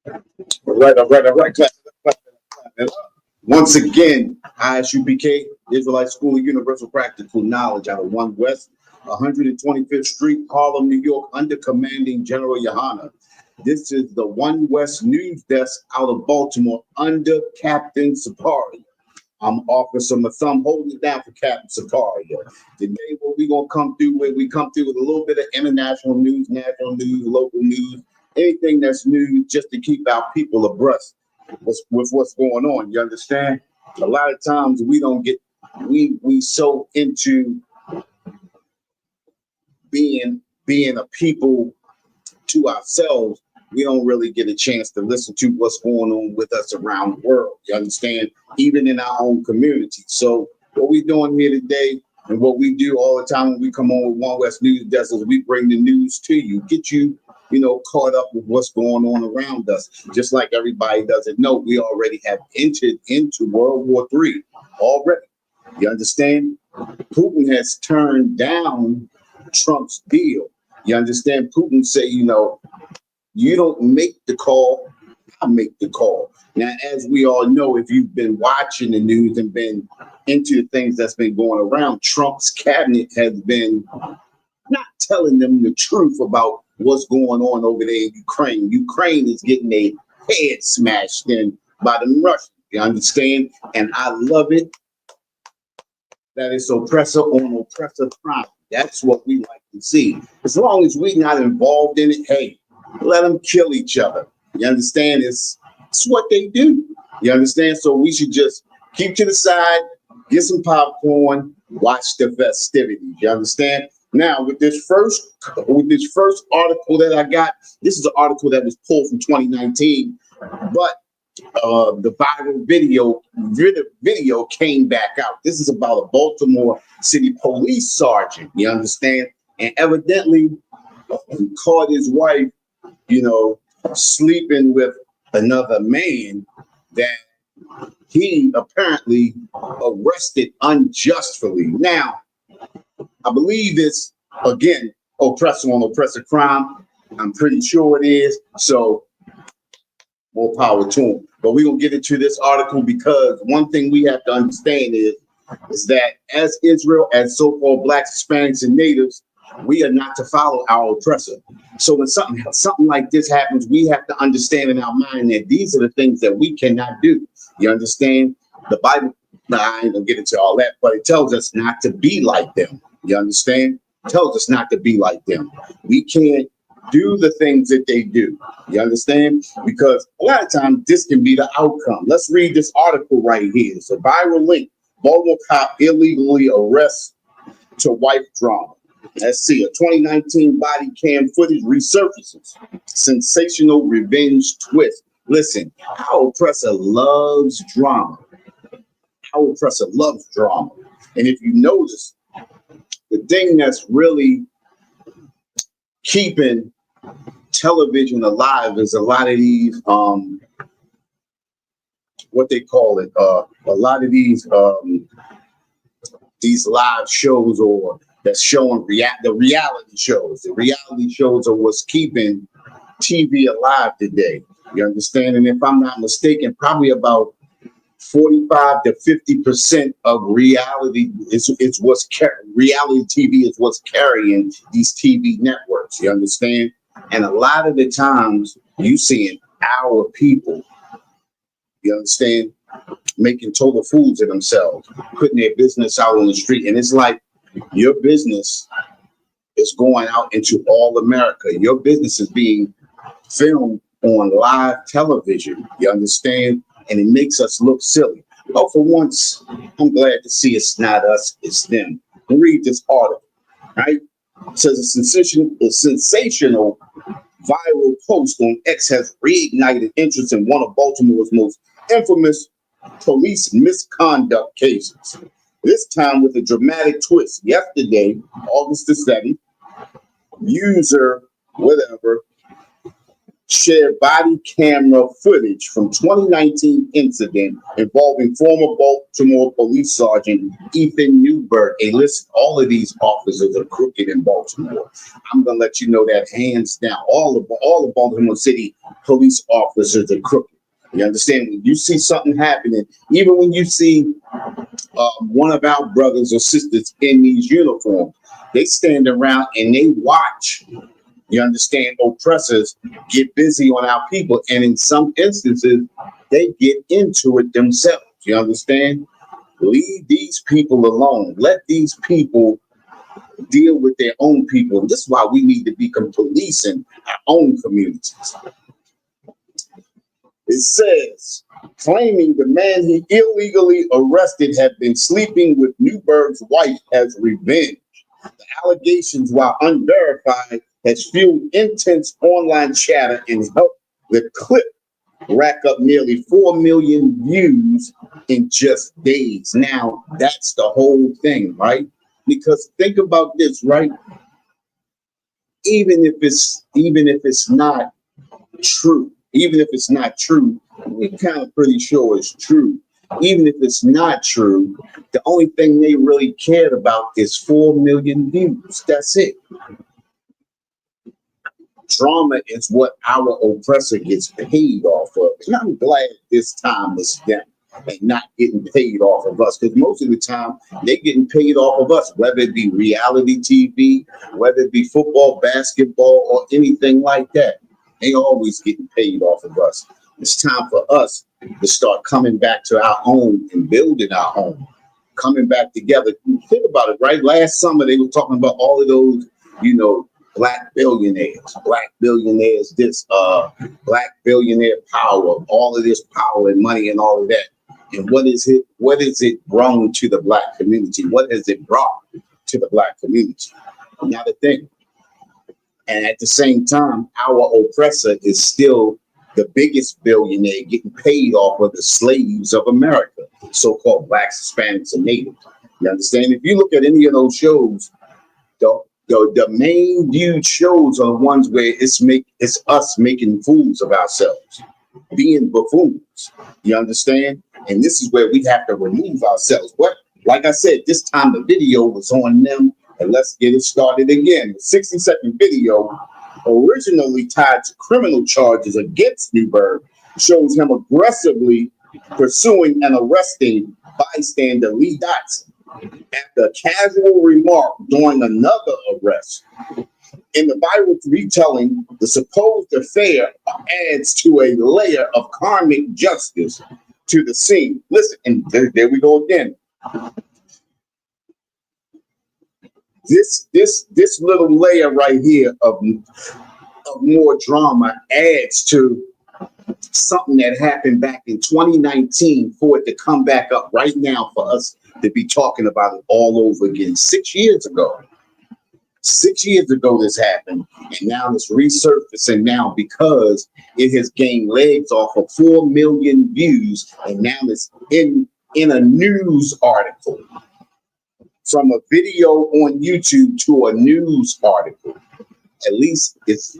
All right. Clap. Once again, ISUPK, Israelite School of Universal Practical Knowledge, out of 1 West, 125th Street, Harlem, New York, under commanding General Yohana. This is the 1 West News Desk out of Baltimore, under Captain Sapari. I'm Officer Mathum, holding it down for Captain Sapari. Today, what we're going to come through with, we come through with a little bit of international news, national news, local news, anything that's new, just to keep our people abreast with what's going on. You understand? A lot of times we don't get, we so into being a people to ourselves, we don't really get a chance to listen to what's going on with us around the world. You understand? Even in our own community. So what we're doing here today, and what we do all the time when we come on with 1 West News Desk, is we bring the news to you, get you, caught up with what's going on around us. Just like everybody doesn't know, we already have entered into World War III already. You understand? Putin has turned down Trump's deal. You understand? Putin say, you don't make the call, I make the call. Now, as we all know, if you've been watching the news and been into the things that's been going around, Trump's cabinet has been not telling them the truth about what's going on over there in Ukraine. Ukraine is getting their head smashed in by the Russians. You understand? And I love it. That is oppressor on oppressor crime. That's what we like to see. As long as we're not involved in it, hey, let them kill each other. You understand? It's what they do. You understand? So we should just keep to the side, get some popcorn, watch the festivities. You understand? Now, with this first article that I got, this is an article that was pulled from 2019, but the viral video came back out. This is about a Baltimore City police sergeant. You understand? And evidently, he caught his wife, sleeping with another man that he apparently arrested unjustly. Now, I believe it's, again, oppressor on oppressor crime. I'm pretty sure it is. So more power to him. But we're going to get into this article because one thing we have to understand is that as Israel, as so-called Blacks, Hispanics, and Natives, we are not to follow our oppressor. So when something like this happens, we have to understand in our mind that these are the things that we cannot do. You understand? The Bible, I ain't gonna get into all that, but it tells us not to be like them. You understand? It tells us not to be like them. We can't do the things that they do. You understand? Because a lot of times this can be the outcome. Let's read this article right here. It's a viral link. Baltimore cop illegally arrests to wife drama. Let's see. A 2019 body cam footage resurfaces. Sensational revenge twist. Listen, our oppressor loves drama. Our oppressor loves drama. And if you notice, the thing that's really keeping television alive is a lot of these, what they call it, a lot of these live shows, or that's showing the reality shows. The reality shows are what's keeping TV alive today. You understand? And if I'm not mistaken, probably about 45 to 50% of reality is what's reality TV is what's carrying these TV networks. You understand? And a lot of the times you seeing our people, you understand, making total fools of themselves, putting their business out on the street. And it's like your business is going out into all America. Your business is being filmed on live television. You understand? And it makes us look silly. Well, for once, I'm glad to see it's not us, it's them. Read this article, right? It says a sensational viral post on X has reignited interest in one of Baltimore's most infamous police misconduct cases. This time with a dramatic twist. Yesterday, August the 7th, user, whatever, shared body camera footage from 2019 incident involving former Baltimore police sergeant Ethan Newberg. Hey, listen, all of these officers are crooked in Baltimore. I'm gonna let you know that hands down. All of Baltimore City police officers are crooked. You understand? When you see something happening, even when you see one of our brothers or sisters in these uniforms, they stand around and they watch. You understand? Oppressors get busy on our people, and in some instances, they get into it themselves. You understand? Leave these people alone. Let these people deal with their own people. This is why we need to become policing our own communities. It says, claiming the man he illegally arrested had been sleeping with Newberg's wife as revenge. The allegations, while unverified, has fueled intense online chatter and helped the clip rack up nearly 4 million views in just days. Now, that's the whole thing, right? Because think about this, right? Even if it's not true, we're kind of pretty sure it's true. Even if it's not true, the only thing they really cared about is 4 million views. That's it. Drama is what our oppressor gets paid off of. And I'm glad this time it's them and not getting paid off of us. Because most of the time, they're getting paid off of us, whether it be reality TV, whether it be football, basketball, or anything like that. They always getting paid off of us. It's time for us to start coming back to our own and building our own, coming back together. Think about it, right? Last summer, they were talking about all of those, black billionaires, this, black billionaire power, all of this power and money and all of that. And what is it brought to the black community? What has it brought to the black community? Now the thing. And at the same time, our oppressor is still the biggest billionaire getting paid off of the slaves of America, so-called blacks, Hispanics, and natives. You understand? If you look at any of those shows, the main viewed shows are the ones where it's us making fools of ourselves, being buffoons. You understand? And this is where we have to remove ourselves. Like I said, this time the video was on them. And let's get it started again. The 60-second video, originally tied to criminal charges against Newberg, shows him aggressively pursuing and arresting bystander Lee Dotson after a casual remark during another arrest. In the viral retelling, the supposed affair adds to a layer of karmic justice to the scene. Listen, and there we go again. This little layer right here of more drama adds to something that happened back in 2019 for it to come back up right now for us to be talking about it all over again. 6 years ago. 6 years ago this happened, and now it's resurfacing now because it has gained legs off of 4 million views, and now it's in a news article. From a video on YouTube to a news article. At least it's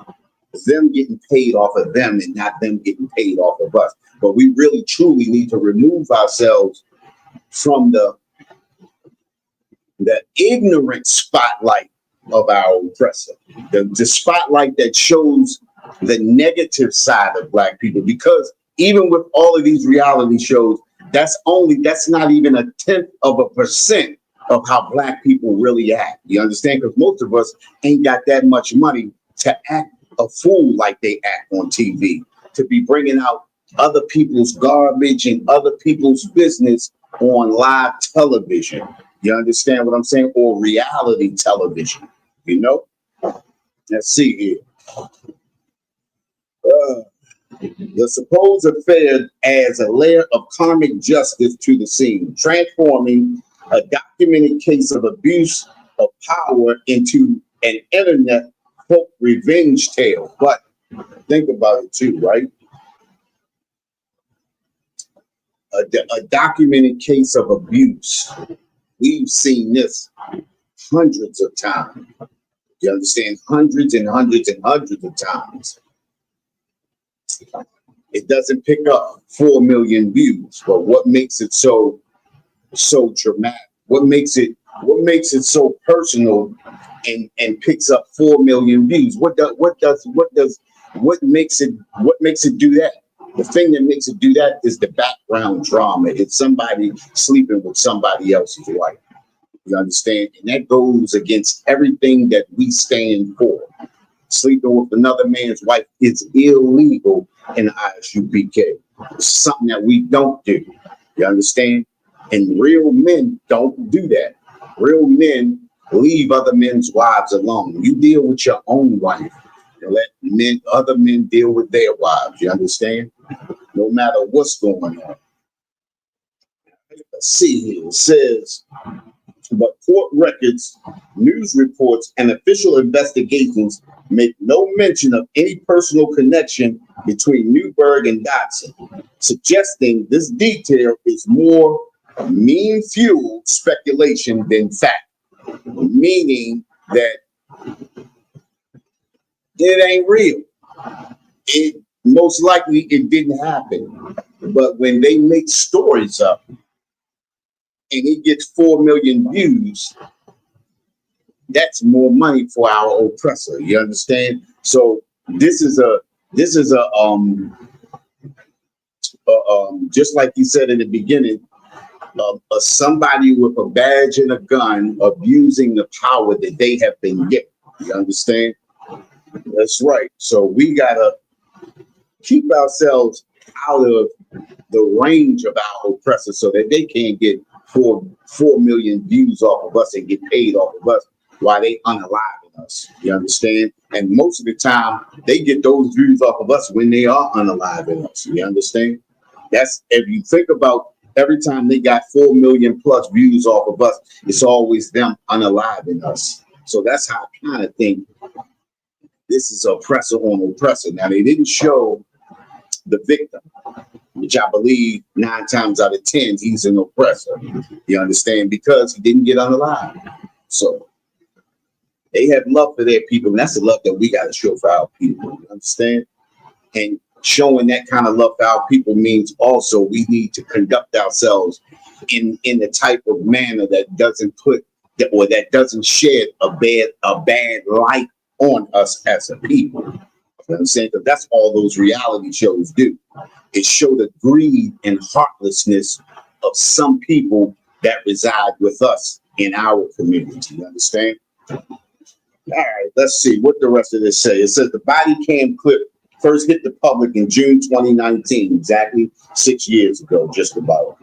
them getting paid off of them and not them getting paid off of us. But we really truly need to remove ourselves from the ignorant spotlight of our oppressor. The spotlight that shows the negative side of black people. Because even with all of these reality shows, that's not even 0.1% of how black people really act. You understand? Because most of us ain't got that much money to act a fool like they act on TV, to be bringing out other people's garbage and other people's business on live television. You understand what I'm saying? Or reality television, Let's see here. The supposed affair adds a layer of karmic justice to the scene, transforming a documented case of abuse of power into an internet folk revenge tale. But think about it too, right? A documented case of abuse. We've seen this hundreds of times. You understand? Hundreds and hundreds and hundreds of times. It doesn't pick up 4 million views, but what makes it so dramatic? What makes it so personal and picks up 4 million views? What makes it do that? The thing that makes it do that is the background drama. It's somebody sleeping with somebody else's wife. You understand? And that goes against everything that we stand for. Sleeping with another man's wife is illegal in ISUPK. It's something that we don't do. You understand? And real men don't do that. Real men leave other men's wives alone. You deal with your own wife. You let other men deal with their wives. You understand? No matter what's going on. Let's see here. It says, but court records, news reports, and official investigations make no mention of any personal connection between Newberg and Dotson, suggesting this detail is more meme-fueled speculation than fact, meaning that it ain't real. It most likely it didn't happen. But when they make stories up and it gets 4 million views, that's more money for our oppressor. You understand? So this is a just like you said in the beginning, somebody with a badge and a gun abusing the power that they have been given. You understand? That's right. So we gotta keep ourselves out of the range of our oppressors so that they can't get 4 million views off of us and get paid off of us while they unaliving us. You understand? And most of the time they get those views off of us when they are unaliving us. You understand? That's, if you think about every time they got 4 million plus views off of us, it's always them unaliving us. So that's how I kind of think this is oppressor on oppressor. Now, they didn't show the victim, which I believe 9 times out of 10, he's an oppressor. You understand? Because he didn't get unalived. So they have love for their people, and that's the love that we got to show for our people. You understand? And showing that kind of love for our people means also we need to conduct ourselves in the type of manner that doesn't that doesn't shed a bad light on us as a people. You know what I'm saying? Because that's all those reality shows do. It show the greed and heartlessness of some people that reside with us in our community. You understand? All right, let's see what the rest of this says. It says the body cam clip first hit the public in June 2019, exactly 6 years ago, just over.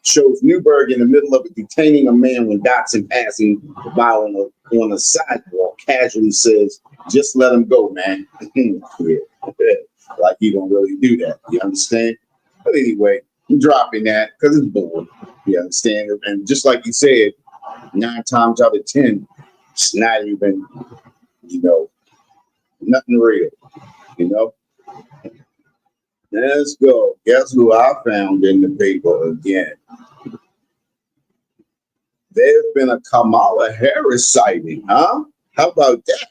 Shows Newberg in the middle of detaining a man when Dotson passing by on a sidewalk casually says, "Just let him go, man." Yeah. Like he don't really do that. You understand? But anyway, I'm dropping that because it's bored. You understand? And just like you said, 9 times out of 10, it's not even, nothing real. Let's go. Guess who I found in the paper again? There's been a Kamala Harris sighting, huh? How about that?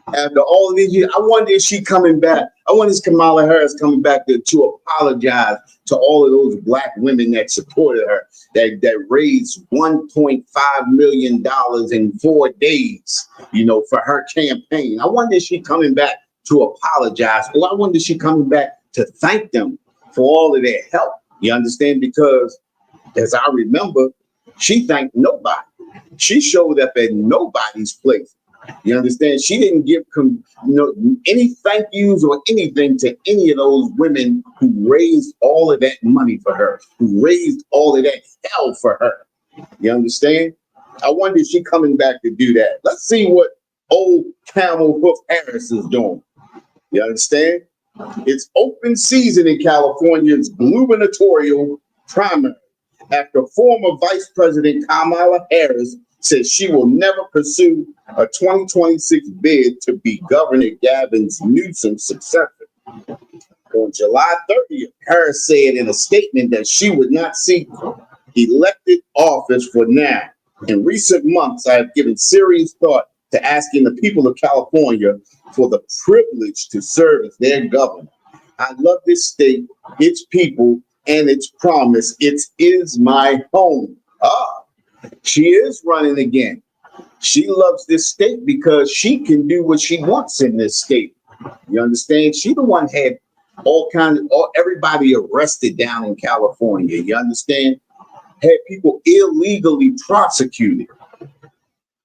After all of these years, I wonder if she coming back. I wonder if Kamala Harris coming back to apologize to all of those black women that supported her, that raised $1.5 million in 4 days, for her campaign. I wonder if she coming back to apologize, or I wonder if she coming back to thank them for all of their help. You understand? Because as I remember, she thanked nobody. She showed up at nobody's place. You understand? She didn't give any thank yous or anything to any of those women who raised all of that money for her, who raised all of that hell for her. You understand? I wonder if she coming back to do that. Let's see what old Camel Hoof Harris is doing. You understand? It's open season in California's gubernatorial primary after former Vice President Kamala Harris says she will never pursue a 2026 bid to be Governor Gavin Newsom's successor. On July 30th, Harris said in a statement that she would not seek elected office for now. In recent months, I have given serious thought to asking the people of California for the privilege to serve as their governor. I love this state, its people, and its promise. It is my home. She is running again. She loves this state because she can do what she wants in this state. You understand? She the one had everybody arrested down in California. You understand? Had people illegally prosecuted.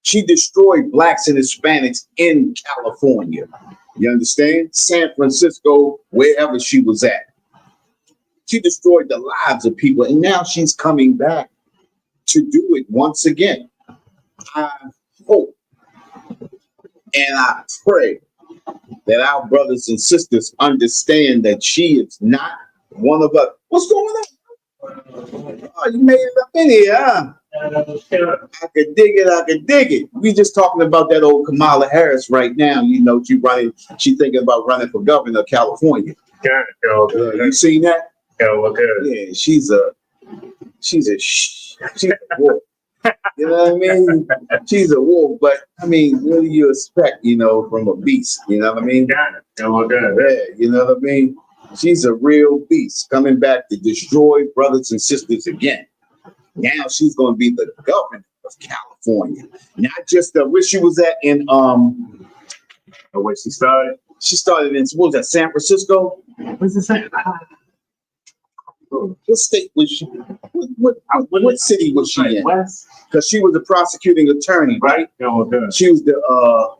She destroyed blacks and Hispanics in California. You understand? San Francisco, wherever she was at. She destroyed the lives of people, and now she's coming back to do it once again. I hope and I pray that our brothers and sisters understand that she is not one of us. What's going on? Oh, you made it up in here, huh? I could dig it. I could dig it. We just talking about that old Kamala Harris right now. You know, she thinking about running for governor of California. You seen that? Yeah, she's a wolf. You know what I mean? She's a wolf, but I mean, what do you expect, from a beast? You know what I mean? Yeah, you know what I mean? She's a real beast coming back to destroy brothers and sisters again. Now she's going to be the governor of California, not just where she was at in where she started. She started in what was that, San Francisco? What's the San? What state was she? What city was she in? Because she was a prosecuting attorney, right? She was the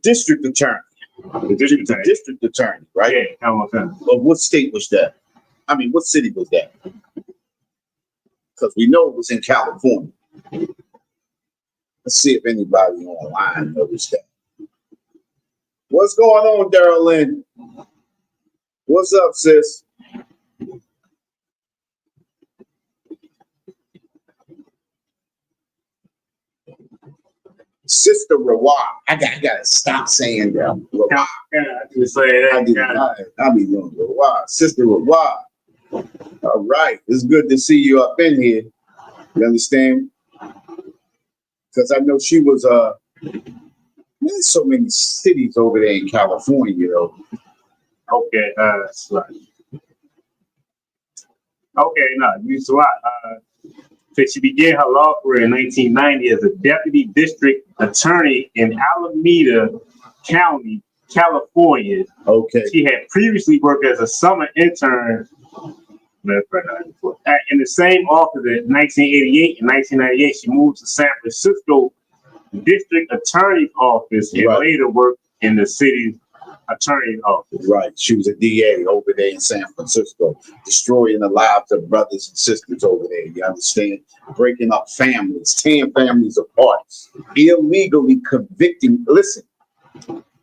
district attorney. The district attorney, right? Yeah, of what state was that? I mean, what city was that? Because we know it was in California. Let's see if anybody online knows that. What's going on, Daryl Lynn? What's up, sis? Sister Rawah. I gotta stop saying that. Rawah. I be doing Rawah. Sister Rawah. All right. It's good to see you up in here. You understand? Because I know she was there's so many cities over there in California, though. Okay, you saw so she began her law career in 1990 as a deputy district attorney in Alameda County, California. Okay. She had previously worked as a summer intern in the same office in 1988 and 1998. She moved to San Francisco district attorney's office and later worked in the city's attorney's office. Right. She was a DA over there in San Francisco, destroying the lives of brothers and sisters over there. You understand? Breaking up families, tearing families apart, illegally convicting,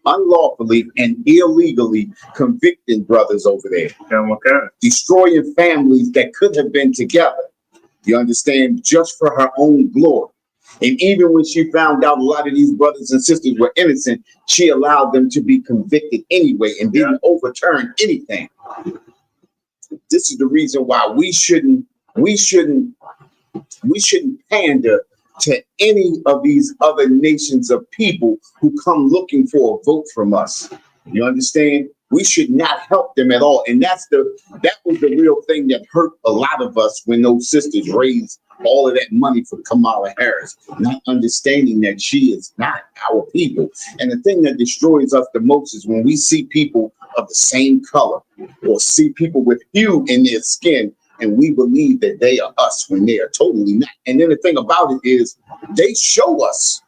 unlawfully and illegally convicting brothers over there. Destroying families that could have been together. You understand? Just for her own glory. And even when she found out a lot of these brothers and sisters were innocent, she allowed them to be convicted anyway and didn't overturn anything. This is the reason why we shouldn't pander to any of these other nations of people who come looking for a vote from us. You understand? We should not help them at all. And that was the real thing that hurt a lot of us when those sisters raised all of that money for Kamala Harris, not understanding that she is not our people. And the thing that destroys us the most is when we see people of the same color or see people with hue in their skin and we believe that they are us when they are totally not. And then the thing about it is they show us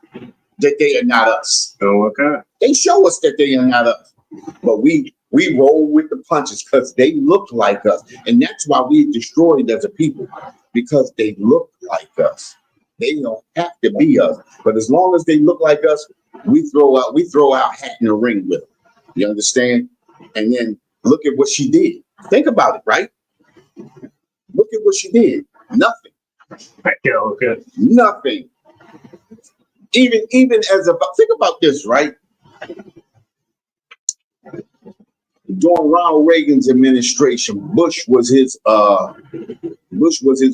that they are not us. They show us that they are not us. But we roll with the punches because they look like us. And that's why we destroyed as a people, because they look like us. They don't have to be us. But as long as they look like us, we throw our hat in the ring with them. You understand? And then look at what she did. Think about it, right? Look at what she did. Nothing. Nothing. Even as think about this, right? During Ronald Reagan's administration, Bush was his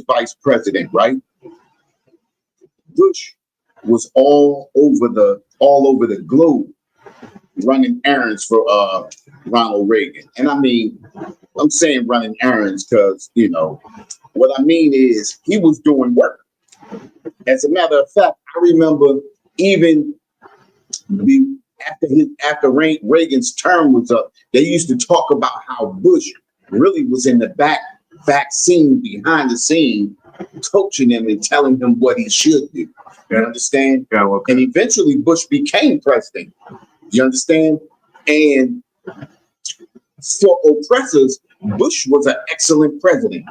vice president, right? Bush was all over the globe running errands for Ronald Reagan. And I mean, I'm saying running errands because, you know, what I mean is he was doing work. As a matter of fact, I remember even after Reagan's term was up, they used to talk about how Bush really was in the back scene, behind the scene, coaching him and telling him what he should do. You understand? Yeah, okay. And eventually Bush became president. You understand? And for oppressors, Bush was an excellent president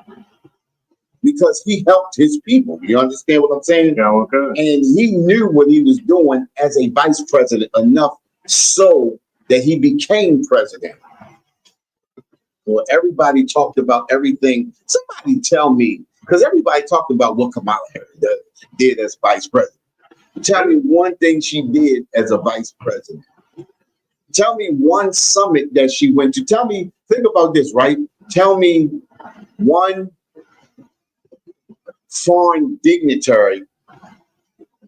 because he helped his people. You understand what I'm saying? Yeah, okay. And he knew what he was doing as a vice president enough so that he became president. Well, everybody talked about everything. Somebody tell me, because everybody talked about what Kamala Harris did as vice president. Tell me one thing she did as a vice president. Tell me one summit that she went to. Tell me, think about this, right? Tell me one foreign dignitary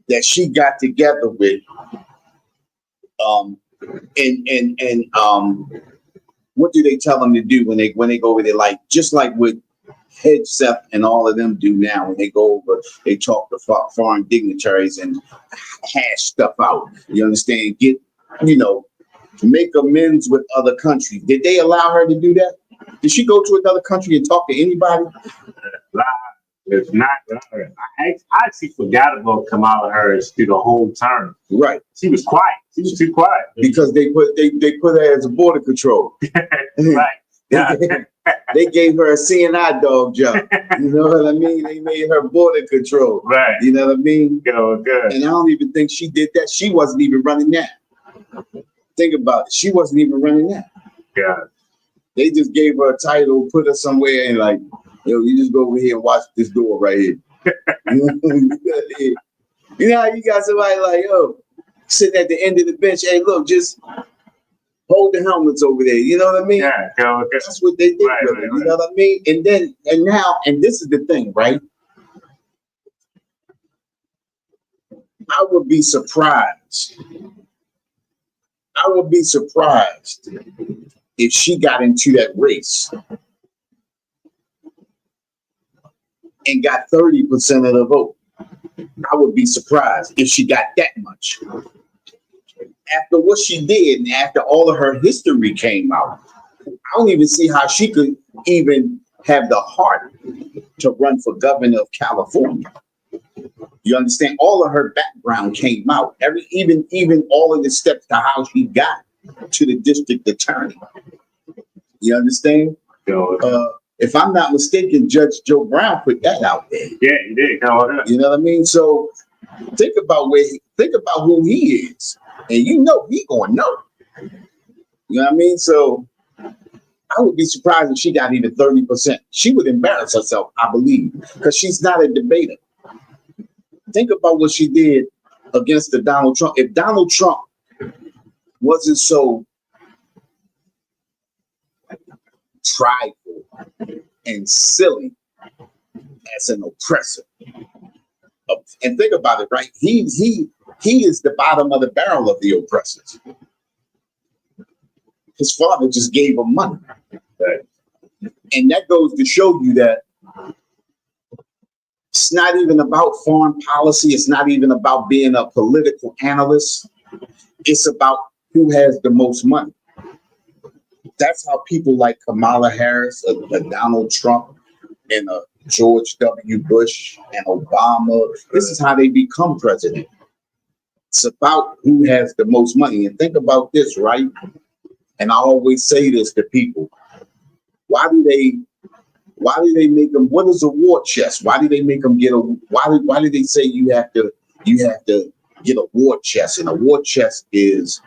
that she got together with. What do they tell them to do when they go over there? Like, just like what Hegseth and all of them do now when they go over, they talk to foreign dignitaries and hash stuff out. You understand? Get, you know, make amends with other countries. Did they allow her to do that? Did she go to another country and talk to anybody? It's not. I actually forgot about Kamala Harris through the whole term. Right. She was quiet. She was too quiet because they put her as a border control. Right. Yeah. They gave her a CNI dog job. You know what I mean? They made her border control. Right. You know what I mean? Good. And I don't even think she did that. She wasn't even running that. Think about it. She wasn't even running that. Yeah. They just gave her a title, put her somewhere, and like, yo, you just go over here and watch this door right here. You know how you got somebody like, yo, sitting at the end of the bench, hey, look, just hold the helmets over there. You know what I mean? Yeah, okay. That's what they did with her. You know what I mean? And this is the thing, right? I would be surprised. If she got into that race and got 30% of the vote. I would be surprised if she got that much. After what she did and after all of her history came out, I don't even see how she could even have the heart to run for governor of California. You understand? All of her background came out. Even all of the steps to how she got to the district attorney. You understand? If I'm not mistaken, Judge Joe Brown put that out there. Yeah, he did. You know what I mean? So think about who he is, and you know he gonna know. You know what I mean? So I would be surprised if she got even 30%. She would embarrass herself, I believe, because she's not a debater. Think about what she did against the Donald Trump. If Donald Trump wasn't so prideful and silly as an oppressor, and think about it, right? He is the bottom of the barrel of the oppressors. His father just gave him money, right? And that goes to show you that it's not even about foreign policy. It's not even about being a political analyst. It's about who has the most money. That's how people like Kamala Harris, a Donald Trump, and a George W. Bush and Obama, this is how they become president. It's about who has the most money. And think about this, right? And I always say this to people. Why do they make them, what is a war chest? Why do they make them get why do they say you have to get a war chest? And a war chest is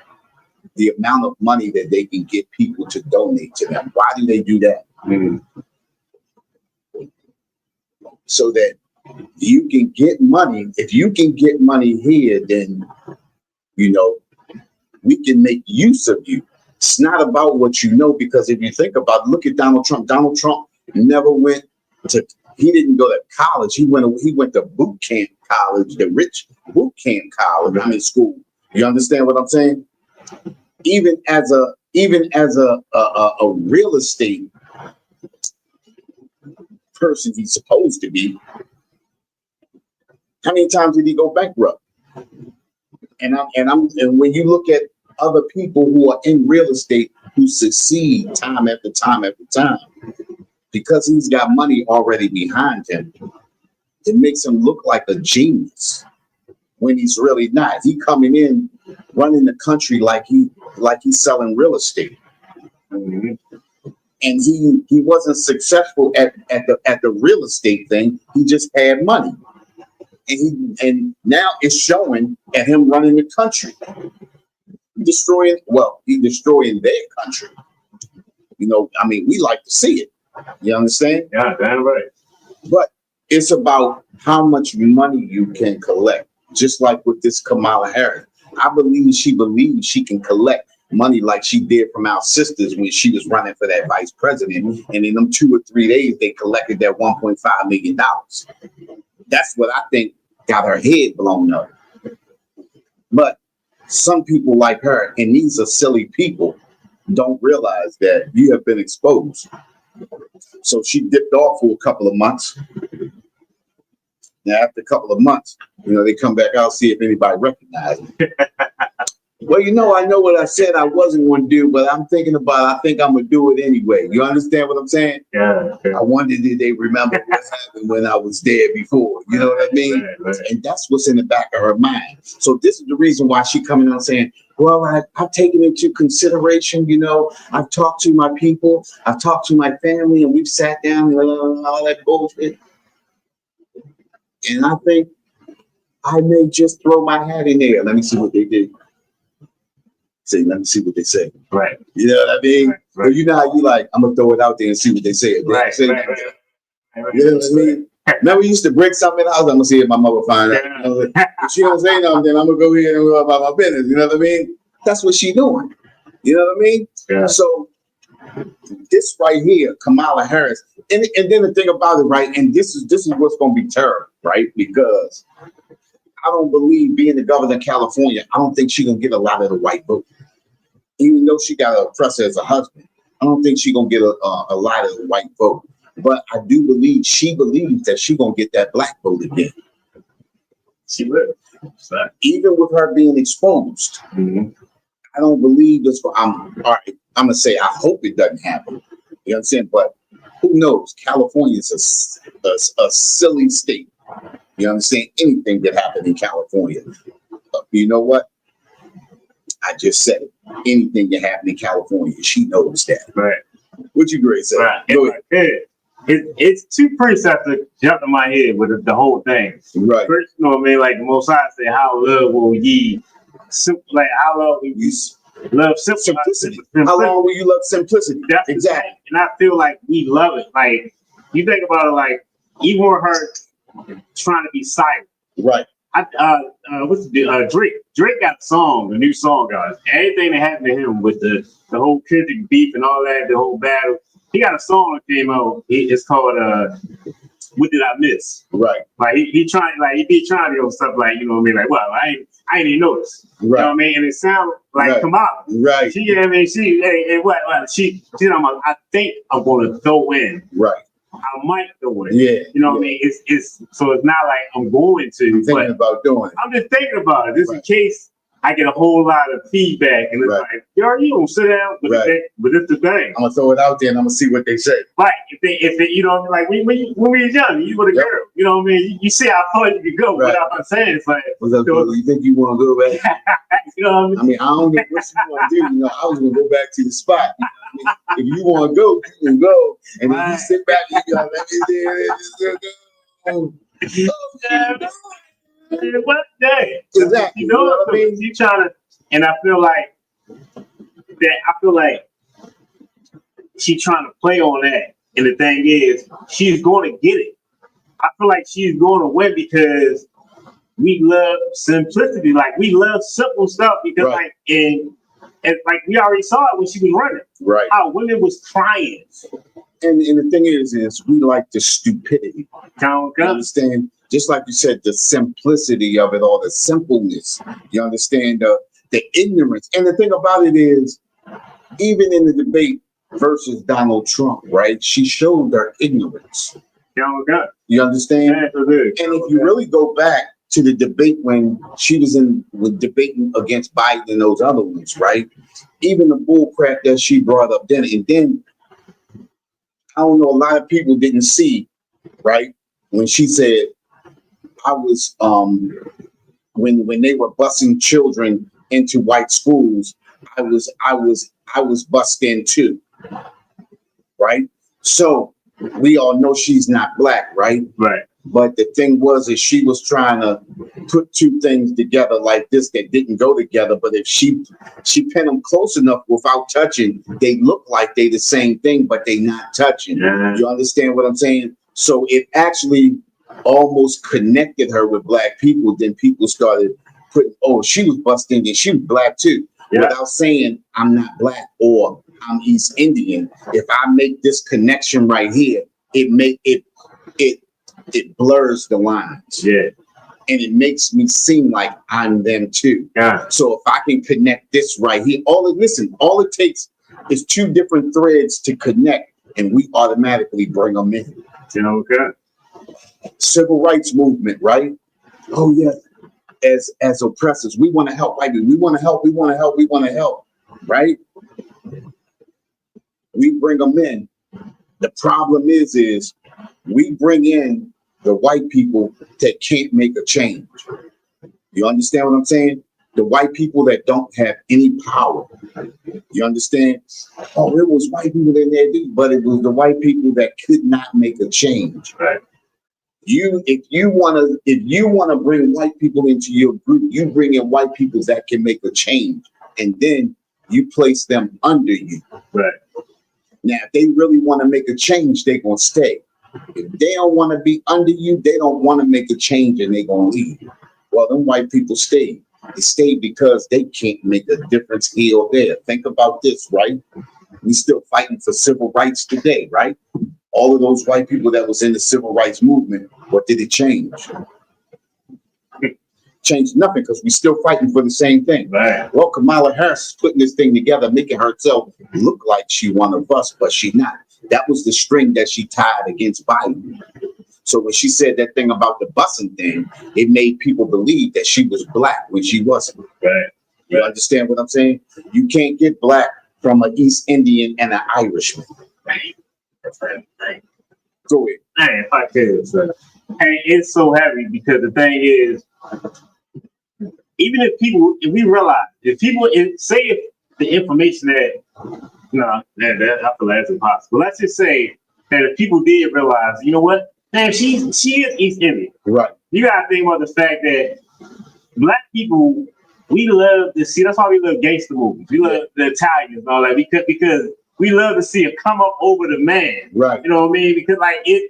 the amount of money that they can get people to donate to them. Why do they do that? Mm-hmm. So that you can get money. If you can get money here, then, you know, we can make use of you. It's not about what you know, because if you think about it, look at Donald Trump. Donald Trump never went to he didn't go to college. He went to boot camp college, the rich boot camp college. I mean, school. You understand what I'm saying? Even as a real estate person, he's supposed to be. How many times did he go bankrupt? And when you look at other people who are in real estate who succeed time after time after time, because he's got money already behind him, it makes him look like a genius when he's really not. He coming in running the country like he's selling real estate. And he wasn't successful at the real estate thing. He just had money. And now it's showing at him running the country. He's destroying their country. You know, I mean, we like to see it. You understand? Yeah, damn right. But it's about how much money you can collect. Just like with this Kamala Harris. I believe she can collect money like she did from our sisters when she was running for that vice president. And in them 2 or 3 days, they collected that $1.5 million. That's what I think got her head blown up. But some people like her, and these are silly people, don't realize that you have been exposed. So she dipped off for a couple of months. Now, after a couple of months, they come back out, see if anybody recognizes me. Well, I know what I said I wasn't going to do, but I'm thinking about it. I think I'm going to do it anyway. You understand what I'm saying? Yeah. I wonder, did they remember what happened when I was there before? You know what I mean? Right. And that's what's in the back of her mind. So this is the reason why she coming out saying, well, I've taken into consideration, I've talked to my people, I've talked to my family, and we've sat down and all that bullshit. And I think I may just throw my hat in there. Let me see what they did. Let me see what they say. Right. You know what I mean? Right. Well, you know how you like, I'm going to throw it out there and see what they say. Right. You know what I mean? Remember we used to break something in the house, I'm going to see if my mother find out. If she don't say nothing, then I'm going to go here and go about my business. You know what I mean? That's what she doing. You know what I mean? Yeah. So this right here, Kamala Harris, and then the thing about it, right, and this is what's going to be terrible, right? Because I don't believe being the governor of California, I don't think she's going to get a lot of the white vote. Even though she got a oppressor as a husband, I don't think she's going to get a lot of the white vote. But I do believe she believes that she's going to get that black vote again. She will. Even with her being exposed, I don't believe this. I'm going to say I hope it doesn't happen. You know what I'm saying? But who knows? California is a silly state. You understand? Anything that happened in California. You know what? I just said it. Anything can happen in California. She knows that. Right. What you great say? Right. Go ahead. It's two precepts that jumped in my head with the whole thing. Right. First, like the Most High say, how love will ye, how love will you love simplicity. How long will you love simplicity? That's exactly. And I feel like we love it. Like, you think about it, like, even with her trying to be silent. Right. Drake got a new song, guys. Everything that happened to him with the whole Kendrick beef and all that, the whole battle. He got a song that came out. It's called "What Did I Miss?" Right. Like he be trying to do stuff like, you know what I mean? Like, well, I ain't even noticed. Right. You know what I mean? And it sounds like Kamala. Right. She I think I'm gonna throw in. Right. I might throw in. Yeah. You know what I mean? It's so it's not like I'm going to. I'm thinking about doing it. I'm just thinking about it. Just in case I get a whole lot of feedback, and it's like, yo, you don't sit down, but it's the thing. I'm gonna throw it out there and I'm gonna see what they say. Right. If they, you know, like when we were young, you were the girl. You know what I mean? You see how far you can go without saying it's like. What's up, you think you want to go back? You know what I mean? I don't know what you want to do. I was gonna go back to the spot. You know what I mean? If you want to go, you can go, and if you sit back, you go, let me go. What day? Exactly. You know what I mean? You trying to, and I feel like she's trying to play on that. And the thing is, she's going to get it. I feel like she's going to win because we love simplicity. Like, we love simple stuff because, and like we already saw it when she was running. Right. How women was crying. and the thing is we like the stupidity. Count, You understand? Just like you said, the simplicity of it all, the simpleness. You understand the ignorance. And the thing about it is, even in the debate versus Donald Trump, right? She showed her ignorance. count. You understand? Yeah, so good. And if you really go back to the debate when she was debating against Biden and those other ones, right? Even the bull crap that she brought up then, and then I don't know, a lot of people didn't see, right? When she said, I was when they were busing children into white schools, I was bussed in too, right? So we all know she's not black, right? Right. But the thing was, is she was trying to put two things together like this that didn't go together. But if she pinned them close enough without touching, they look like they the same thing, but they not touching. Yeah. You understand what I'm saying? So it actually almost connected her with black people. Then people started putting, oh, she was busting and she was black too, without saying I'm not black or I'm East Indian. If I make this connection right here, it blurs the lines. Yeah. And it makes me seem like I'm them too. Yeah. So if I can connect this right here, all it takes is two different threads to connect, and we automatically bring them in. Okay. Civil rights movement, right? Oh yeah. As oppressors, we want to help white people. We want to help, right? We bring them in. The problem is we bring in the white people that can't make a change. You understand what I'm saying? The white people that don't have any power. You understand? Oh, it was white people in there, but it was the white people that could not make a change. Right. If you wanna bring white people into your group, you bring in white people that can make a change, and then you place them under you. Right. Now, if they really want to make a change, they're gonna stay. If they don't want to be under you, they don't want to make a change, and they're gonna leave. Well, them white people stay. They stay because they can't make a difference here or there. Think about this, right? We still fighting for civil rights today, right? All of those white people that was in the civil rights movement, what did it change? Changed nothing, because we still fighting for the same thing. Right. Well, Kamala Harris is putting this thing together, making herself look like she one of us, but she's not. That was the string that she tied against Biden. So when she said that thing about the busing thing, it made people believe that she was black when she wasn't. Right. You understand what I'm saying? You can't get black from an East Indian and an Irishman. Right. That's right. Go ahead. Hey, if I could, sir. Hey, it's so heavy because the thing is, even if we realize, if the information that, I feel like that's impossible. Let's just say that if people did realize, you know what, man, she is East Indian. Right. You gotta think about the fact that black people, we love to see, that's why we love gangster movies. We love the Italians and all that, because we love to see it come up over the man. Right. You know what I mean? Because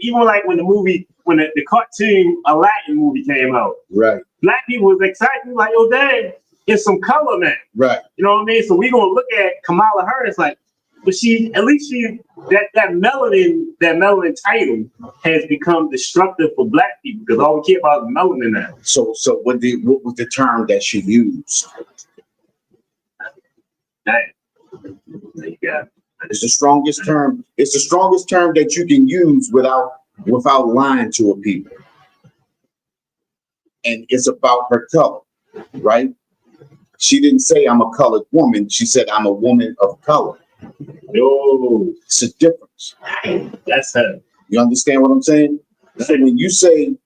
even like when the cartoon Aladdin movie came out, right, black people was excited, like, oh dang, it's some color, man. Right. You know what I mean? So we gonna look at Kamala Harris like, but that melanin title has become destructive for black people, because all we care about is melanin now. So what was the term that she used? Dang. There you go. It's the strongest term. It's the strongest term that you can use without lying to a people. And it's about her color, right? She didn't say I'm a colored woman. She said I'm a woman of color. Yo, it's a difference. That's her. You understand what I'm saying? So when you say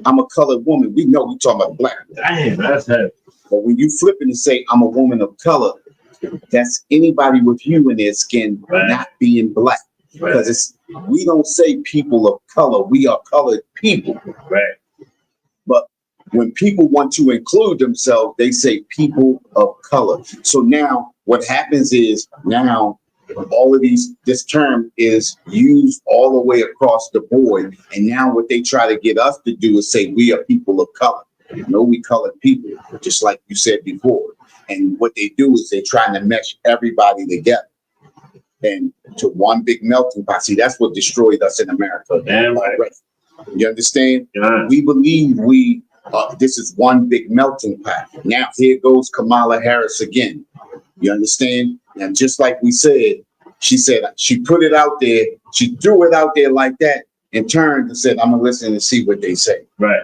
I'm a colored woman, we know we're talking about black. Damn, that's her. But when you flip it and say I'm a woman of color, that's anybody with hue in their skin, right, not being black. Because we don't say people of color, we are colored people. Right. But when people want to include themselves, they say people of color. So now what happens is now all of this term is used all the way across the board. And now what they try to get us to do is say we are people of color. No, we colored people, just like you said before. And what they do is they're trying to mesh everybody together. and to one big melting pot. See, that's what destroyed us in America. Damn right. You understand? Yeah. We believe this is one big melting pot. Now here goes Kamala Harris again. You understand? And just like we said, she put it out there. She threw it out there like that and turned and said, I'm gonna listen and see what they say. Right.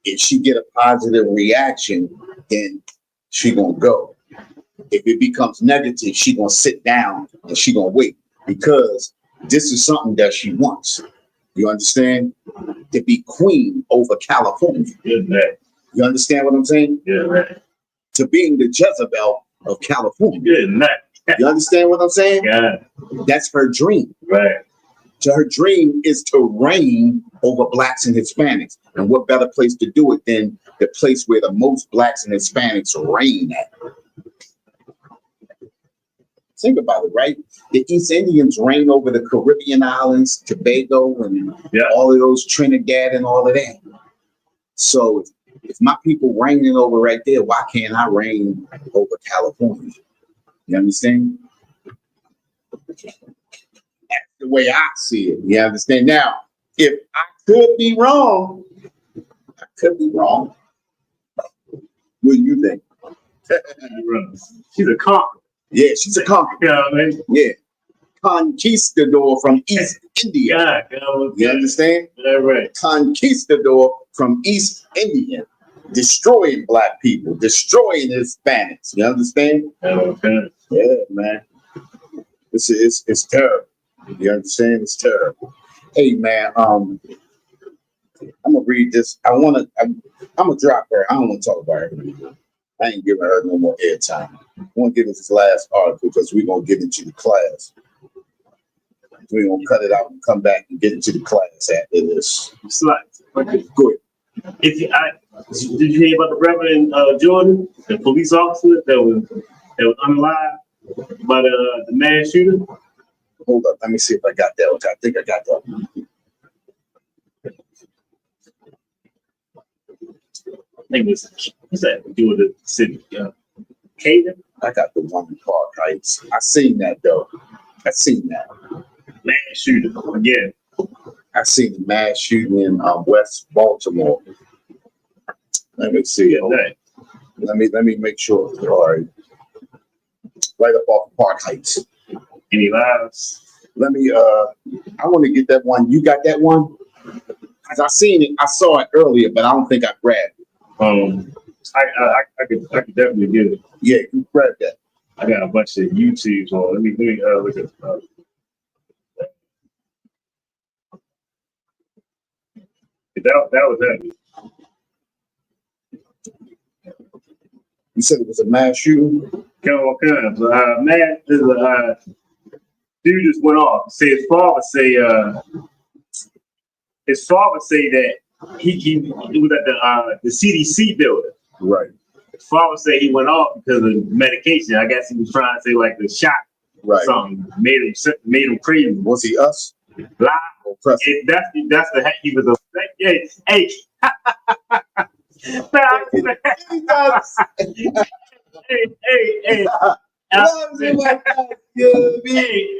If she get a positive reaction, then she gonna go. If it becomes negative, she gonna sit down and she gonna wait, because this is something that she wants. You understand? To be queen over California. Good man. You understand what I'm saying? Yeah, right. To being the Jezebel of California. Good man. You understand what I'm saying? Yeah. That's her dream. Right. So her dream is to reign over blacks and Hispanics. And what better place to do it than the place where the most blacks and Hispanics reign at? Think about it, right? The East Indians reign over the Caribbean islands, Tobago, and all of those, Trinidad and all of that. So if my people reigning over right there, why can't I reign over California? You understand? That's the way I see it. You understand? Now, if I could be wrong, I could be wrong. What do you think? She's a conqueror. Yeah, she's a conqueror. You know what I mean? Yeah. Conquistador from East India. Yeah, you understand? Yeah, right. Conquistador from East India. Destroying black people, destroying Hispanics. You understand? Okay. Yeah, man. It's terrible. You understand? It's terrible. Hey, man. I'm gonna read this. I'm gonna drop her. I don't want to talk about her anymore. I ain't giving her no more airtime. I want to give us this last article because we're gonna get into the class. We're gonna cut it out and come back and get into the class after this. Slides. Okay. Go ahead. Did you hear about the Reverend Jordan, the police officer that was unalive by the mass shooter? Hold up, let me see if I got that one. I think I got that one. I think what's that? Do with the city? Caden? I got the one in Park Heights. I seen that though. I seen that. Mass shooter again. I seen the mass shooting in West Baltimore. Let me see. Let me make sure. All right. Right up off Park Heights. Any lives? Let me I want to get that one. You got that one? As I seen it, I saw it earlier, but I don't think I grabbed it. I could definitely get it. Yeah, you grab that. I got a bunch of YouTubes on. Let me look at that was heavy. You said it was a mass shooting? Man, there's a dude just went off. His father say that he was at the CDC building. Right. His father say he went off because of medication. I guess he was trying to say like the shot or something made him crazy. Was he us? Live. That's the heck he was. Hey. Hey,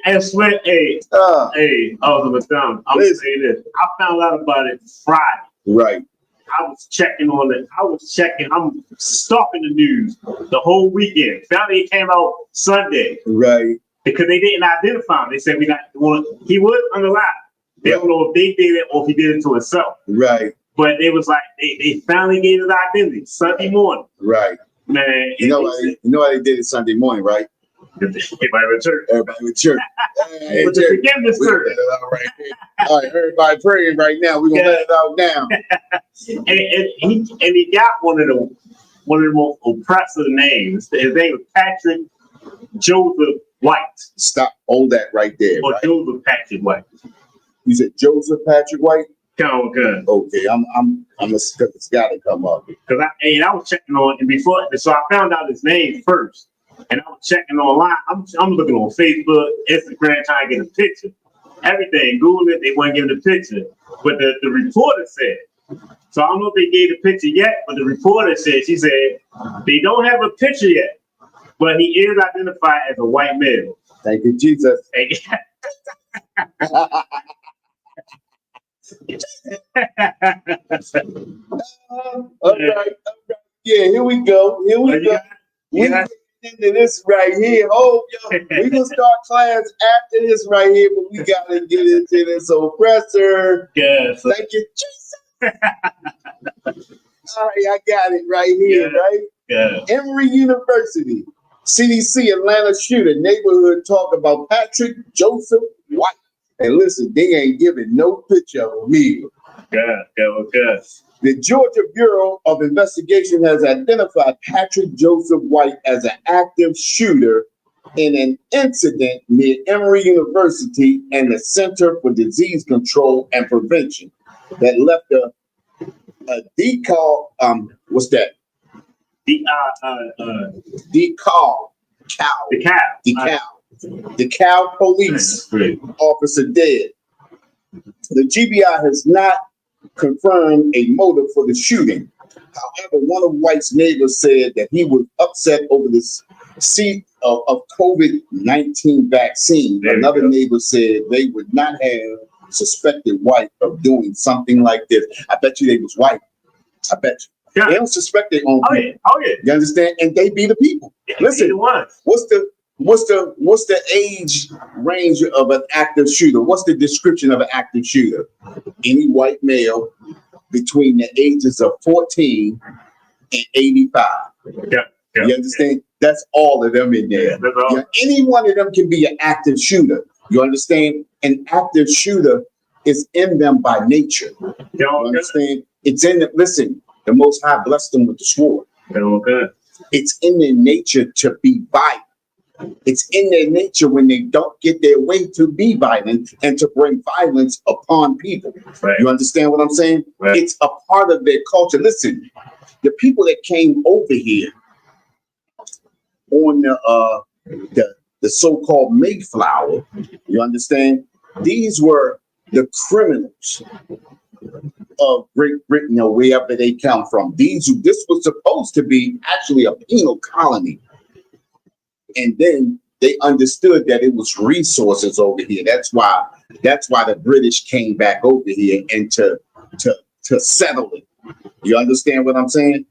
I swear, hey, I was dumb. I'm gonna say this. I found out about it Friday. Right. I was checking on it. I'm stalking the news the whole weekend. Finally, it came out Sunday. Right. Because they didn't identify him. They said he was unalive. They don't know if they did it or if he did it to himself. Right. But it was like they finally gave his identity Sunday morning. Right. Man. You know why they did it Sunday morning, right? Everybody went to church. Everybody went to church. Hey, the forgiveness service. All right, everybody praying right now. We're gonna let it out now. and he got one of the most oppressive names. His name was Patrick Joseph White. Stop. Hold that right there. Or right? Joseph Patrick White. You said Joseph Patrick White? Good. Okay, it's gotta come up. Because I was checking on and before, so I found out his name first, and I was checking online. I'm looking on Facebook, Instagram, trying to get a picture. Everything, Google it, they weren't giving a picture, but the reporter said. So I don't know if they gave the picture yet, but the reporter said she said they don't have a picture yet, but he is identified as a white male. Thank you, Jesus. All right. Yeah, here we go. Here we go. We get into this right here. Oh, yo, we gonna start class after this right here, but we gotta get into this oppressor. Yes. Thank you, Jesus. All right, I got it right here, right? Yeah. Emory University, CDC Atlanta shooter, neighborhood talk about Patrick Joseph White. And listen, they ain't giving no picture of me. Good. The Georgia Bureau of Investigation has identified Patrick Joseph White as an active shooter in an incident near Emory University and the Center for Disease Control and Prevention that left a decal, what's that? Decal police officer dead. The GBI has not confirmed a motive for the shooting. However, one of White's neighbors said that he was upset over the seat of COVID-19 vaccine. Another neighbor said they would not have suspected White of doing something like this. I bet you they was white. I bet you. Yeah. They don't suspect their own people. Oh yeah. You understand? And they be the people. Yeah, listen, what's the age range of an active shooter? What's the description of an active shooter? Any white male between the ages of 14 and 85. Yeah. You understand? That's all of them in there. Yeah, any one of them can be an active shooter. You understand? An active shooter is in them by nature. You understand? It's in them. Listen, the Most High blessed them with the sword. It's in their nature to be violent. It's in their nature when they don't get their way to be violent and to bring violence upon people. Right. You understand what I'm saying? Right. It's a part of their culture. Listen, the people that came over here on the so-called Mayflower, you understand? These were the criminals of Great Britain or wherever they come from. This was supposed to be actually a penal colony. And then they understood that it was resources over here. That's why the British came back over here and to settle it. You understand what I'm saying?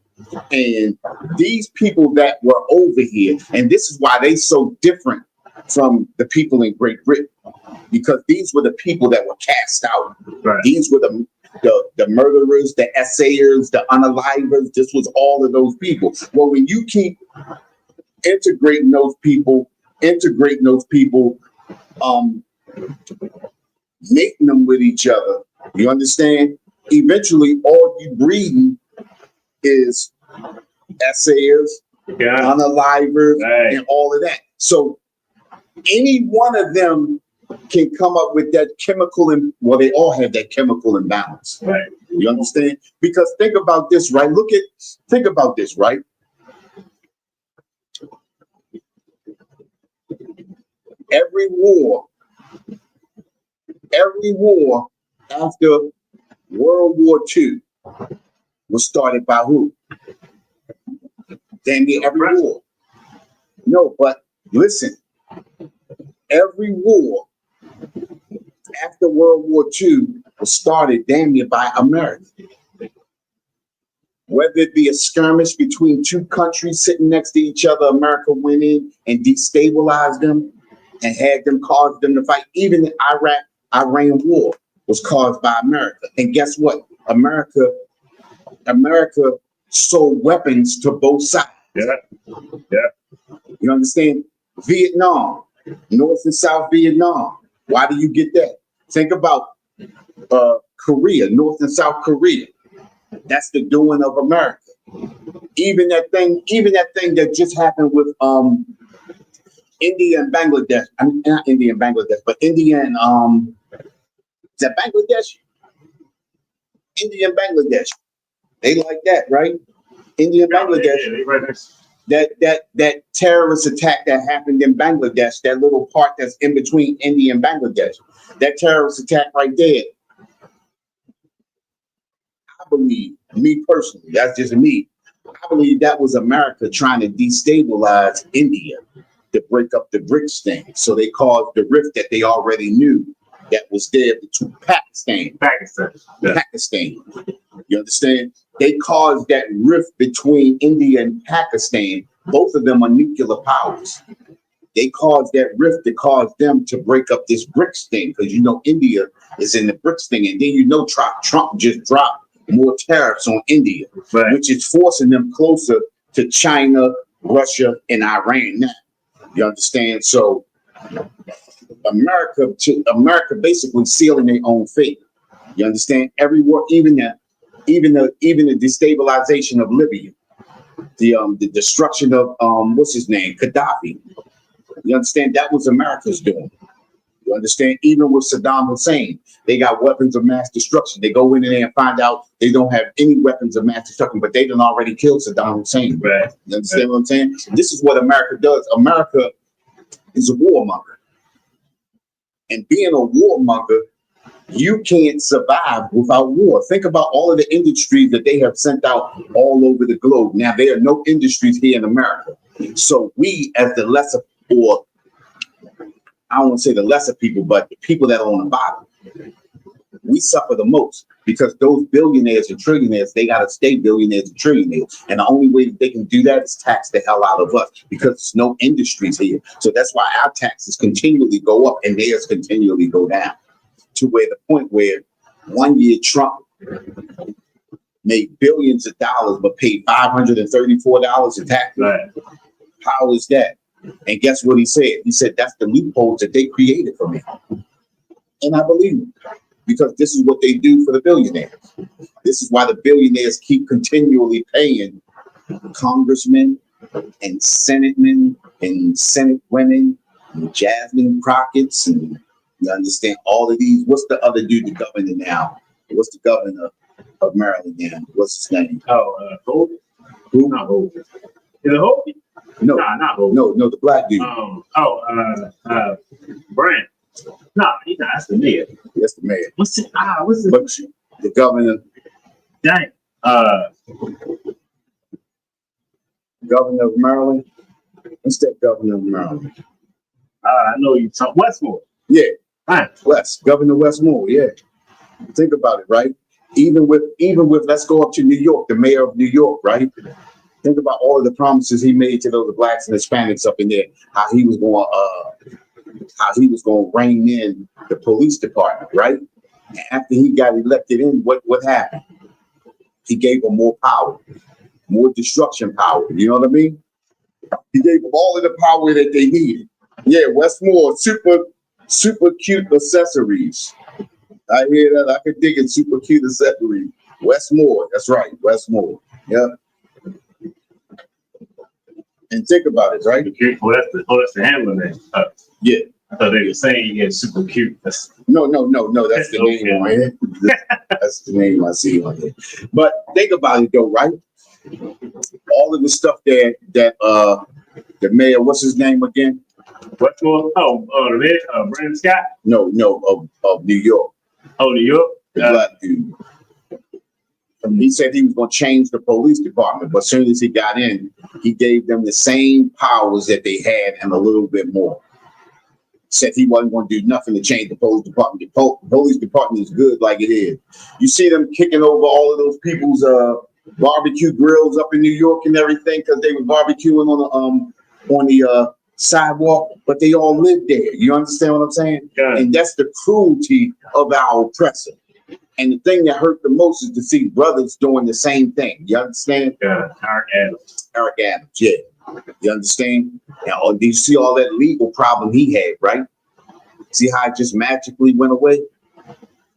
And these people that were over here, and this is why they so different from the people in Great Britain, because these were the people that were cast out. Right. These were the murderers, the essayers, the unalivers. This was all of those people. Well, when you keep integrating those people, making them with each other, you understand? Eventually, all you breeding is essayers, unalivers, and all of that. So any one of them can come up with that chemical, they all have that chemical imbalance. Right. You understand? Because think about this, right? Think about this, right? Every war after World War II was started by who? Damn near every war. No, but listen, every war after World War II was started damn near by America. Whether it be a skirmish between two countries sitting next to each other, America went in and destabilized them and had them cause them to fight. Even the Iraq-Iran war was caused by America. And guess what? America sold weapons to both sides. Yeah. You understand? Vietnam, North and South Vietnam. Why do you get that? Think about Korea, North and South Korea. That's the doing of America. Even that thing that just happened with India and Bangladesh. I mean, not India and Bangladesh, but India and is that Bangladesh? India and Bangladesh. They like that, right? India and Bangladesh. That terrorist attack that happened in Bangladesh, that little part that's in between India and Bangladesh, that terrorist attack right there. I believe, me personally, that's just me. I believe that was America trying to destabilize India. to break up the BRICS thing. So they caused the rift that they already knew that was there between Pakistan. Yeah. Pakistan. You understand? They caused that rift between India and Pakistan. Both of them are nuclear powers. They caused that rift that caused them to break up this BRICS thing, because you know India is in the BRICS thing, and then you know Trump just dropped more tariffs on India, Right. which is forcing them closer to China, Russia, and Iran now. You understand? So America basically sealing their own fate. You understand? Everywhere, even the destabilization of Libya, the destruction of what's his name, Gaddafi. You understand? That was America's doing. You understand? Even with Saddam Hussein, they got weapons of mass destruction. They go in there and find out they don't have any weapons of mass destruction, but they done already killed Saddam Hussein. Right. You understand what I'm saying? This is what America does. America is a warmonger. And being a warmonger, you can't survive without war. Think about all of the industries that they have sent out all over the globe. Now, there are no industries here in America. So we, as the lesser, or I don't want to say the lesser people, but the people that are on the bottom, we suffer the most, because those billionaires and trillionaires, they got to stay billionaires and trillionaires. And the only way that they can do that is tax the hell out of us, because there's no industries here. So that's why our taxes continually go up and theirs continually go down, to where the point where one year Trump made billions of dollars but paid $534 in taxes. Right. How is that? And guess what he said? He said that's the loopholes that they created for me. And I believe him, because this is what they do for the billionaires. This is why the billionaires keep continually paying congressmen and senatemen and senate women and Jasmine Crockett's, and you understand all of these. What's the other dude, the governor now? What's the governor of Maryland now? What's his name? Oh, Hogan? Who? Not Hogan. Is it Hogan? No, Nah, not Hogan. no, the black dude. Brand. Nah, that's the mayor. That's the mayor. What's it? What's But the governor, Dang. governor of Maryland. What's that governor of Maryland? I know you talk Westmore. Yeah, Right. Governor Westmore. Yeah, think about it, right? Even with let's go up to New York, the mayor of New York, right? Think about all of the promises he made to those blacks and Hispanics up in there. How he was going to rein in the police department, right? And after he got elected in, what happened? He gave them more power, more destruction power. You know what I mean? He gave them all of the power that they needed. Yeah, Westmore, super cute accessories. I hear that. I could dig it. Super cute accessories. Westmore. That's right. Westmore. Yeah. And think about it, right? Well, that's the handler name. Yeah. I thought they were saying you get super cute. No. That's the name on here. That's the name I see on here. But think about it though, right? All of the stuff that the mayor, what's his name again? Westmore? The mayor, Brandon Scott? No, of New York. Oh, New York? The black dude. He said he was going to change the police department, but as soon as he got in, he gave them the same powers that they had and a little bit more. Said he wasn't going to do nothing to change the police department. The police department is good like it is. You see them kicking over all of those people's barbecue grills up in New York and everything because they were barbecuing on the sidewalk, but they all lived there. You understand what I'm saying? Yeah. And that's the cruelty of our oppressor. And the thing that hurt the most is to see brothers doing the same thing. You understand? Yeah, Eric Adams, yeah. You understand? Now, do you see all that legal problem he had, right? See how it just magically went away?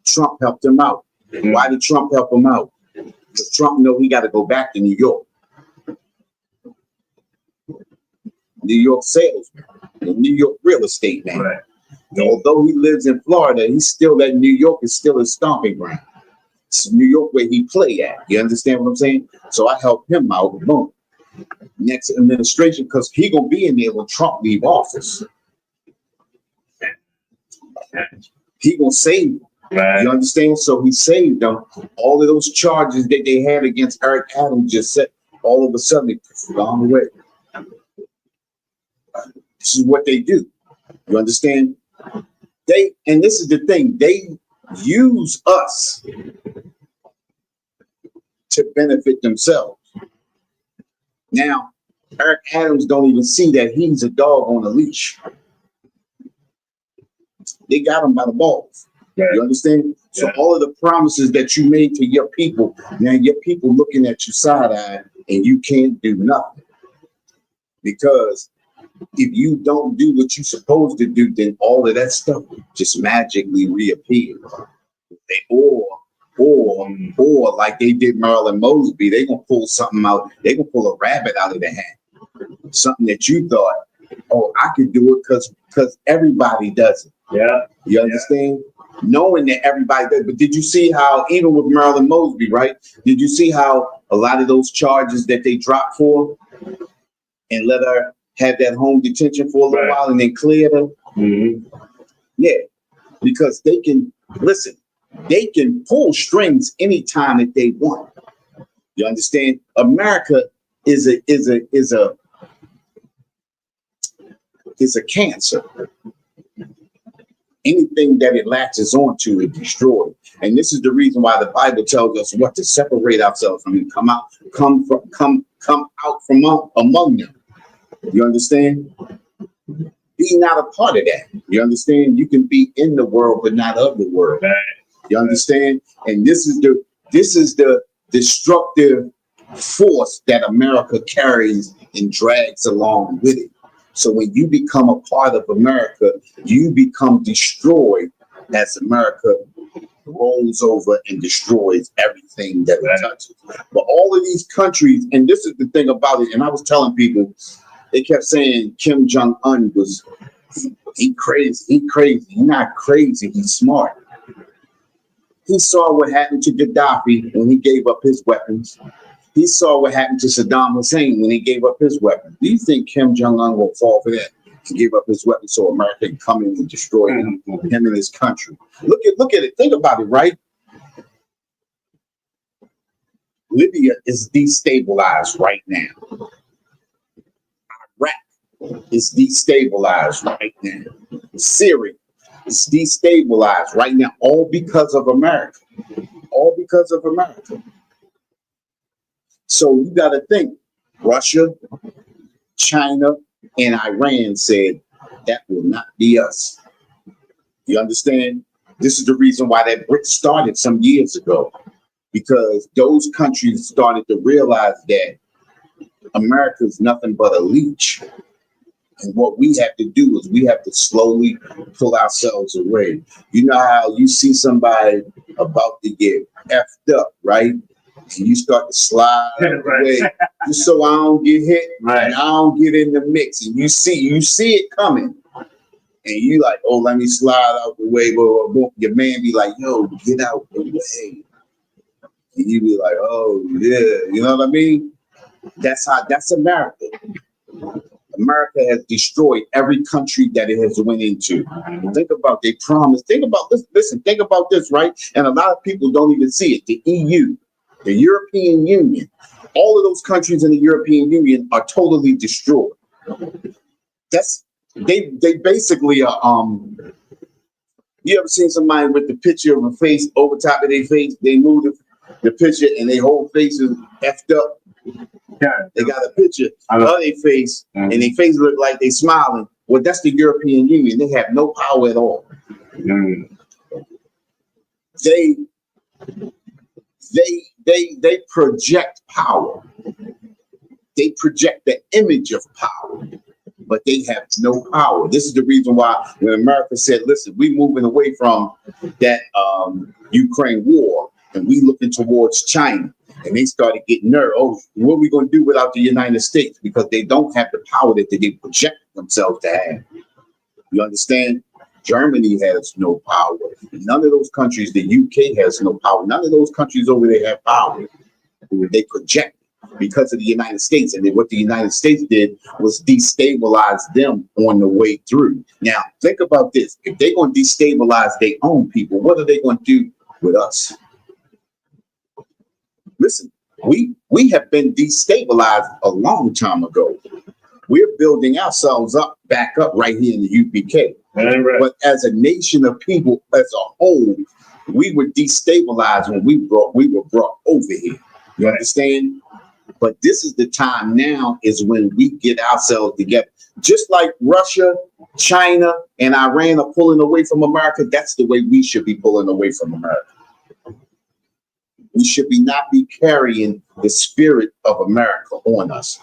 Trump helped him out. Mm-hmm. Why did Trump help him out? Because Trump know he got to go back to New York. New York salesman, New York real estate man. Right. Although he lives in Florida, he's still that New York is still his stomping ground. It's New York where he play at. You understand what I'm saying? So I helped him out. Boom. Next administration, because he gonna be in there when Trump leave office. He gonna save them. Right. You understand? So he saved them. All of those charges that they had against Eric Adams just said all of a sudden it gone away. This is what they do. You understand? And this is the thing, they use us to benefit themselves. Now, Eric Adams don't even see that he's a dog on a leash. They got him by the balls. Right. You understand? So all of the promises that you made to your people, now your people looking at you side-eye and you can't do nothing. Because if you don't do what you're supposed to do, then all of that stuff just magically reappears. Or like they did Marilyn Mosby, they gonna pull something out. They gonna pull a rabbit out of the hat. Something that you thought, oh, I could do it because everybody does it. Yeah. You understand? Yeah. Knowing that everybody does. But did you see how even with Marilyn Mosby, right? Did you see how a lot of those charges that they dropped for and let her have that home detention for a little while and then cleared her? Mm-hmm. Yeah, because they can listen. They can pull strings anytime that they want. You understand? America is a cancer. Anything that it latches onto, it destroys. And this is the reason why the Bible tells us what to separate ourselves from and come out from among them. You understand? Be not a part of that. You understand? You can be in the world, but not of the world. You understand? And this is the destructive force that America carries and drags along with it. So when you become a part of America, you become destroyed as America rolls over and destroys everything that it touches. But all of these countries, and this is the thing about it, and I was telling people, they kept saying Kim Jong-un he crazy. He's not crazy, he's smart. He saw what happened to Gaddafi when he gave up his weapons. He saw what happened to Saddam Hussein when he gave up his weapons. Do you think Kim Jong-un will fall for that? To give up his weapons so America can come in and destroy him and his country. Look at it. Think about it, right? Libya is destabilized right now. Iraq is destabilized right now. Syria is destabilized right now, all because of America. All because of America. So you got to think, Russia, China, and Iran said that will not be us. You understand? This is the reason why that BRICS started some years ago, because those countries started to realize that America is nothing but a leech. And what we have to do is we have to slowly pull ourselves away. You know how you see somebody about to get effed up, right? And you start to slide away just so I don't get hit and I don't get in the mix. And you see it coming. And you like, oh, let me slide out the way. But your man be like, yo, get out the way. And you be like, oh, yeah. You know what I mean? That's America. America has destroyed every country that it has went into. Think about they promised. Think about this. Listen, think about this, right? And a lot of people don't even see it. The EU, the European Union, all of those countries in the European Union are totally destroyed. They basically are. You ever seen somebody with the picture of a face over top of their face? They move the picture and their whole face is effed up. Yeah. They got a picture of their face and their face look like they smiling. Well, that's the European Union. They have no power at all. They project power. They project the image of power, but they have no power. This is the reason why when America said, listen, we're moving away from that Ukraine war and we looking towards China. And they started getting nervous. Oh, what are we going to do without the United States? Because they don't have the power that they project themselves to have. You understand? Germany has no power. None of those countries, the UK has no power. None of those countries over there have power. They project because of the United States. And then what the United States did was destabilize them on the way through. Now, think about this. If they're going to destabilize their own people, what are they going to do with us? Listen, we have been destabilized a long time ago. we're building ourselves up back up right here in the UPK. Right. But as a nation of people, as a whole, we were destabilized when we were brought over here. You understand? But this is the time now is when we get ourselves together. Just like Russia, China, and Iran are pulling away from America, that's the way we should be pulling away from America. We should not be carrying the spirit of America on us.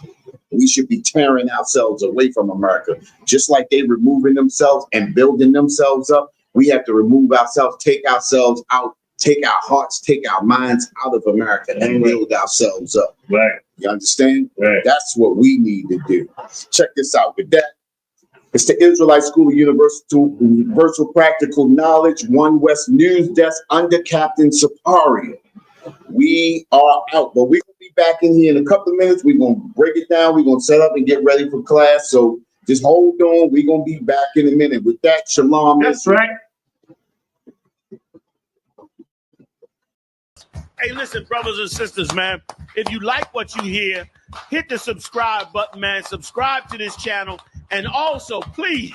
We should be tearing ourselves away from America. Just like they removing themselves and building themselves up, we have to remove ourselves, take ourselves out, take our hearts, take our minds out of America and build ourselves up. Right. You understand? Right. That's what we need to do. Check this out. With that, it's the Israelite School of Universal Practical Knowledge, One West News Desk under Captain Saparia. We are out, but we're going to be back in here in a couple of minutes. We're going to break it down. We're going to set up and get ready for class. So just hold on. We're going to be back in a minute. With that, shalom. That's right. Hey, listen, brothers and sisters, man, if you like what you hear, hit the subscribe button, man. Subscribe to this channel. And also, please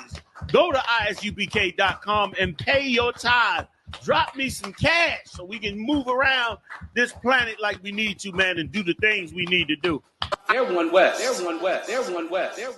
go to ISUPK.com and pay your tithe. Drop me some cash so we can move around this planet like we need to, man, and do the things we need to do. They're one West. They're one West. They're one West. They're